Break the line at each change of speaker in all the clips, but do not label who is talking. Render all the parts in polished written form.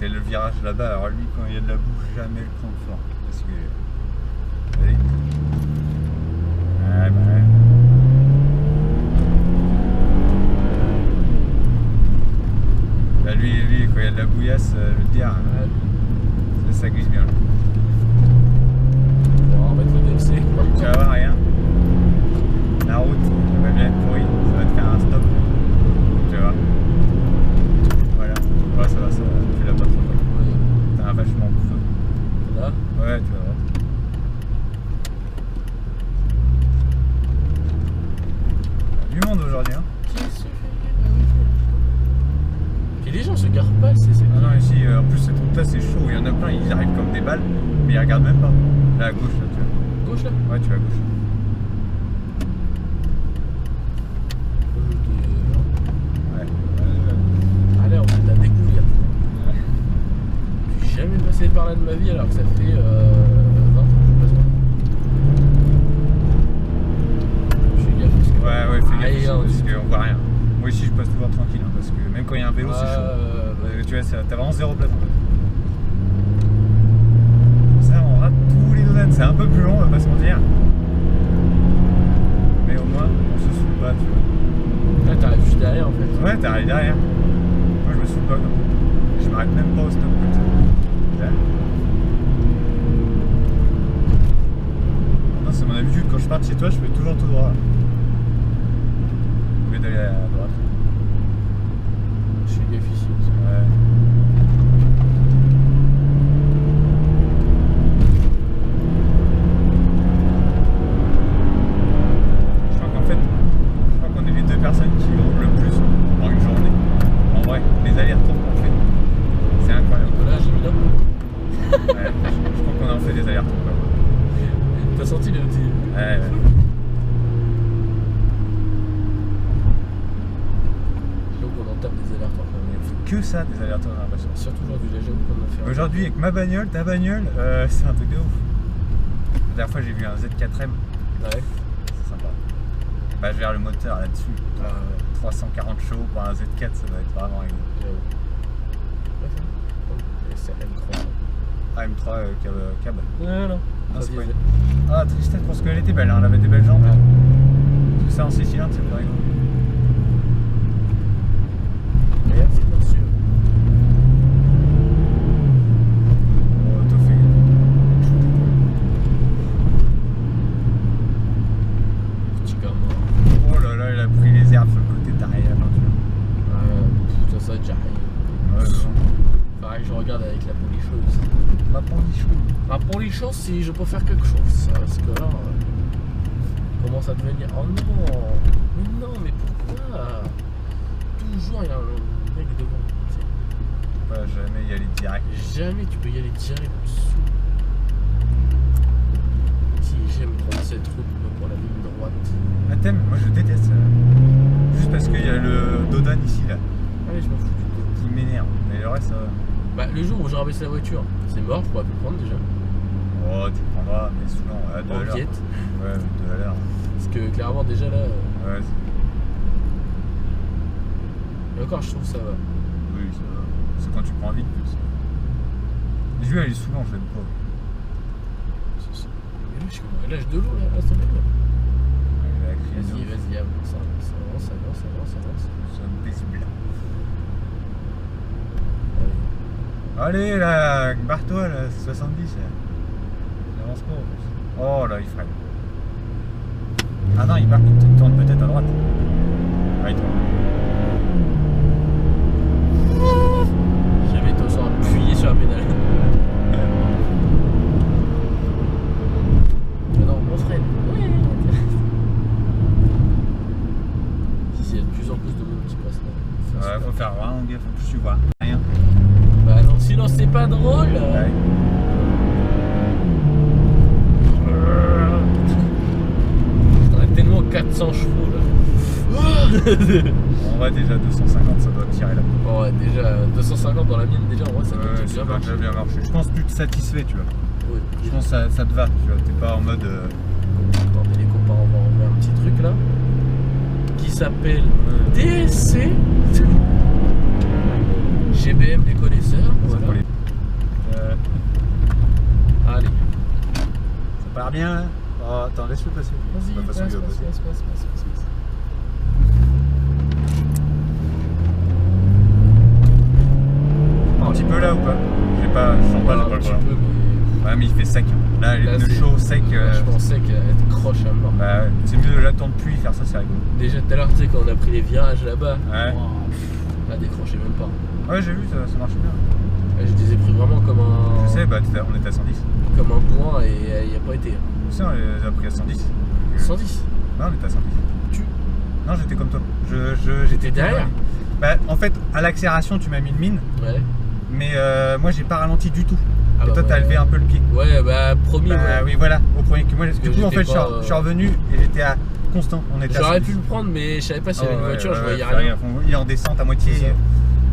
c'est le virage là-bas. Alors lui, quand il y a de la boue, jamais le prendre fort. Parce que... Vas-y. Ouais, bah ouais. Bah lui, quand il y a de la bouillasse, le dire, ça glisse bien.
On va remettre le DLC.
Tu vas voir, rien. La route, elle va bien être pourrie. Ça va te faire un stop. Tu vois. Voilà. Ouais, ça va, tu l'as pas trop.
Ouais.
T'as un vachement creux.
Là.
Ouais, tu vas voir. Du monde aujourd'hui, hein.
Puis les gens se garent pas, c'est
Ah non, ici, en plus, cette route-là, c'est chaud. Il y en a plein, ils arrivent comme des balles, mais ils regardent même pas. Là, à gauche, là, tu vois.
Gauche là.
Ouais, tu vas à gauche. Ouais.
Allez, on fait de la découverte. Je suis jamais passé par là de ma vie alors que ça fait 20 ans que je passe par là. Je suis gaffe parce que...
Ouais, fais
Allez,
gaffe,
hein,
parce qu'on voit rien. Moi ici, je passe toujours tranquille, hein, parce que même quand il y a un vélo, c'est chaud. Tu vois, t'as vraiment zéro place en fait. Ça, on rate tous les domaines. C'est un peu plus long, on va pas se mentir. Mais au moins, on se saoule pas, tu vois.
Là, t'arrives juste derrière en fait.
Ouais, t'arrives derrière. Moi, je me saoule pas comme ça. Je m'arrête même pas au stop comme ça. Non, c'est mon habitude. Quand je pars de chez toi, je fais toujours tout droit. Au lieu d'aller à droite.
Je suis gaffe ici.
Ouais. Je crois qu'on est les deux personnes qui roulent le plus dans une journée. En vrai, les allers-retours qu'on fait, c'est incroyable.
Nicolas, j'ai mis là.
Ouais, je crois qu'on en fait des allers-retours.
T'as senti le petit.
Ouais.
Donc on en tape des allers-retours quand même.
On fait que ça, des allers-retours, j'ai l'impression.
Surtout aujourd'hui, là, j'avoue qu'on en fait.
Aujourd'hui, avec ma bagnole, ta bagnole, c'est un truc de ouf. La dernière fois, j'ai vu un Z4M.
Ouais.
C'est sympa. Bah, je verrai le moteur là-dessus. 340 chevaux pour un Z4, ça doit être vraiment rigolo.
C'est M3.
Ah, M3 cab.
Non.
Non, c'est pas une... Ah, tristesse, parce qu'elle était belle, hein, elle avait des belles jambes.
Ouais.
Tout ça en 6 cylindres, c'est plus rigolo.
Regarde, c'est bien sûr.
Oh, t'as fait.
Petit gamin.
Oh là là, il a pris les herbes sur le côté derrière la peinture.
Tout ça, déjà.
Ouais, non.
Pareil, je regarde avec la policheuse.
Ma pondichou.
La policheuse, si je peux faire quelque chose. Parce que là, commence à devenir. Oh non! Mais non, mais pourquoi? Toujours il y a un mec devant.
Tu peux pas jamais y aller direct.
Jamais tu peux y aller direct dessous. Si j'aime prendre cette route pour la ligne droite.
Ah, t'aimes? Moi je déteste ça. Juste parce qu'il y a le Dodan ici là,
Allez, je m'en fous du tout.
qui m'énerve. Mais le reste ça va.
Bah, le jour où je rabaisse la voiture, c'est mort, je pourrais plus le prendre déjà.
Oh, tu le prendras, mais souvent à 2 à
En
l'heure.
guette.
Ouais, 2 à l'heure.
Parce que clairement, déjà là.
Ouais,
Et encore, je trouve ça va.
oui, ça va. C'est quand tu prends vite que ça. Les jeux, elle est saoulant, je l'aime pas.
Mais oui, je suis comme à l'âge de l'eau là, attends,
Elle a crié de ouf.
Vas-y, avance, avance.
Nous sommes paisibles.
Allez.
Allez là, barre-toi là, 70 là. N'avance pas en plus. Oh là, il freine. Ah non, il tourne peut-être à droite. Ah, il tourne.
Jamais t'as appuyé sur la pédale. Mais non, on freine. Ouais. Si, il y a de plus en plus de monde qui passe là.
Ouais, faut faire vraiment gaffe, en plus tu vois rien.
Bah non, sinon c'est pas drôle.
Ouais.
J'aurais tellement 400 chevaux là.
En vrai, déjà 250, ça doit tirer là.
Bon, ouais, déjà 250 dans la mienne, déjà en vrai ça peut
Ça
bien
doit
marcher.
déjà bien marcher. Je pense que tu te satisfais, tu vois.
Oui.
Je pense que ça te va, tu vois. T'es pas en mode.
Attendez les copains, on va enlever un petit truc là qui s'appelle DSC. GBM les connaisseurs,
C'est
voilà.
pour les part bien là. Oh, attends, laisse-le passer.
Vas-y,
De toute façon, il va passer.
passe.
Un petit peu là ou pas? Je sens pas, j'ai pas le volant. Ouais, mais il fait sec. Là,
Là,
le chaud, sec.
Vachement sec, elle te croche à mort.
Bah, ouais. C'est mieux l'attendre pluie, faire ça, c'est rigolo.
Déjà tout à l'heure, tu sais, quand on a pris les virages là-bas,
Ouais.
elle décrochait même pas.
Ouais, j'ai vu, ça marche bien.
Je les ai pris vraiment comme un.
Je sais, bah, on était à 110.
Comme un bourrin et elle y a pas été.
Tu sais, on les a pris à 110.
110.
Non, on était à 110.
Tu.
Non, j'étais comme toi.
J'étais derrière.
Bah, en fait, à l'accélération, tu m'as mis une mine,
Ouais.
mais moi, j'ai pas ralenti du tout.
Ah
Et
bah
toi, t'as
ouais.
levé un peu le pied.
Ouais, bah, premier,
Bah,
ouais.
oui, voilà, au premier que moi.
Parce
Du
que
coup, en fait,
j'étais pas,
je suis revenu et j'étais à constant. On était à
J'aurais
110.
pu le prendre, mais je savais pas s'il y avait une voiture, je voyais
fais
rien.
Il est en descente à moitié.
C'est ça.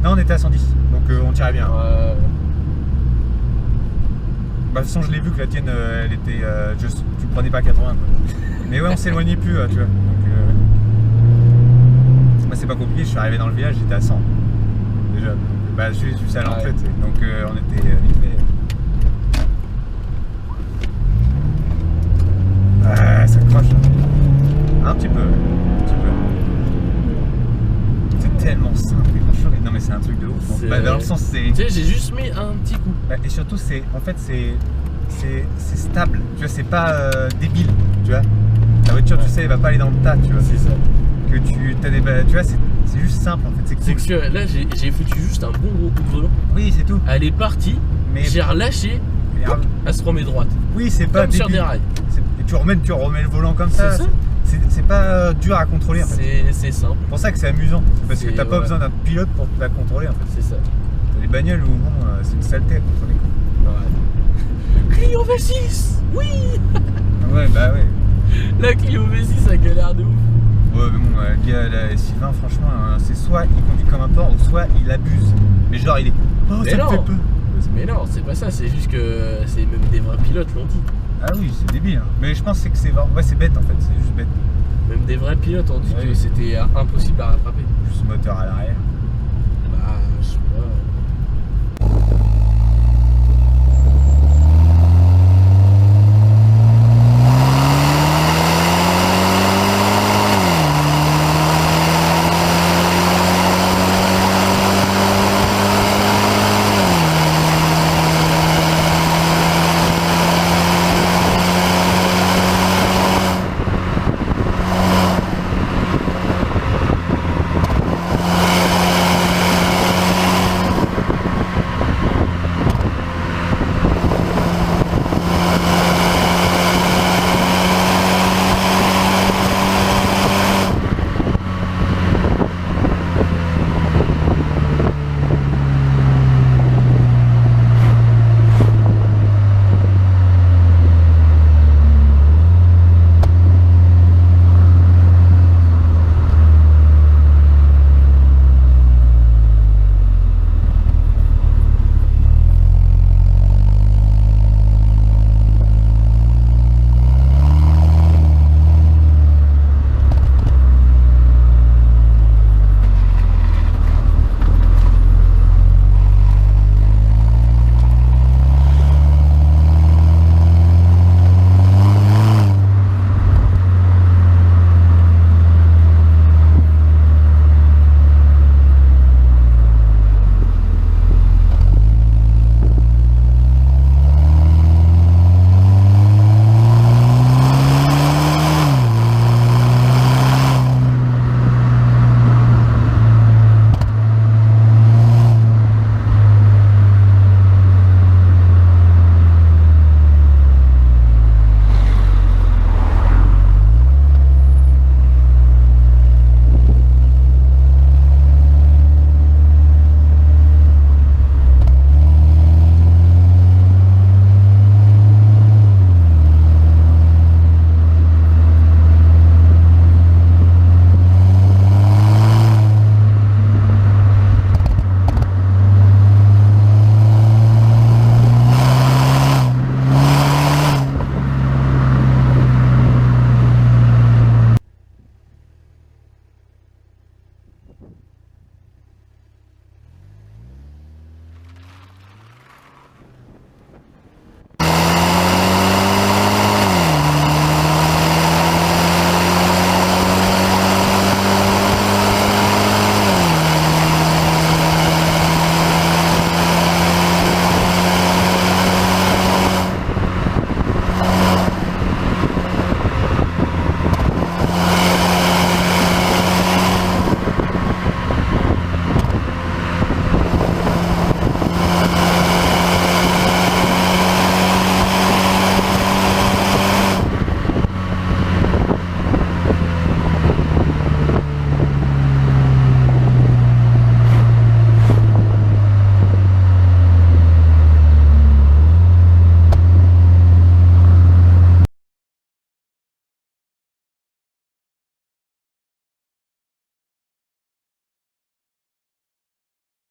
Non, on était à 110, donc on tirait bien.
Ouais.
Bah, de toute façon, je l'ai vu que la tienne, elle était. Tu prenais pas 80, quoi. Mais ouais, on s'éloignait plus, tu vois. Donc, moi, c'est pas compliqué, je suis arrivé dans le village, j'étais à 100. Déjà. Donc, bah, je suis ça à l'entrée,
Ouais.
tu sais. Donc, on était vite fait. Ça croche. Un petit peu. Un petit peu. C'est tellement simple. Non, mais c'est un truc de ouf. Bah, dans le sens, c'est.
Tu sais, j'ai juste mis un petit coup.
Bah, et surtout, c'est stable, tu vois, c'est pas débile, tu vois. La voiture, tu sais, elle va pas aller dans le tas, tu vois.
C'est ça.
Que tu as des, tu vois, c'est juste simple en fait, c'est
C'est
cool.
que là, j'ai foutu juste un bon gros coup de volant.
Oui, c'est tout.
Elle est partie,
Mais
j'ai relâché, elle se remet droite.
oui, c'est pas
Comme sur
débile.
des rails.
Et tu remets le volant comme ça.
C'est ça.
C'est pas dur à contrôler en fait.
C'est simple,
C'est pour ça que c'est amusant, parce que
C'est-
t'as pas
ouais.
besoin d'un pilote pour la contrôler en fait.
c'est ça.
T'as des bagnoles où bon, c'est une saleté à contrôler.
Ouais. Clio V6. Oui.
Ouais, bah ouais.
La Clio V6, ça galère de ouf.
Ouais, mais bon, le gars, là, Sylvain, franchement, c'est soit il conduit comme un porc, ou soit il abuse. Mais genre, il est. Oh,
Mais
ça me
non.
fait peur.
Mais non, c'est pas ça, c'est juste que c'est même des vrais pilotes l'ont dit.
Ah oui, c'est débile. Hein. Mais je pense que c'est bête en fait, c'est juste bête.
Même des vrais pilotes ont dit
Ouais.
que c'était impossible à rattraper.
Juste moteur à l'arrière.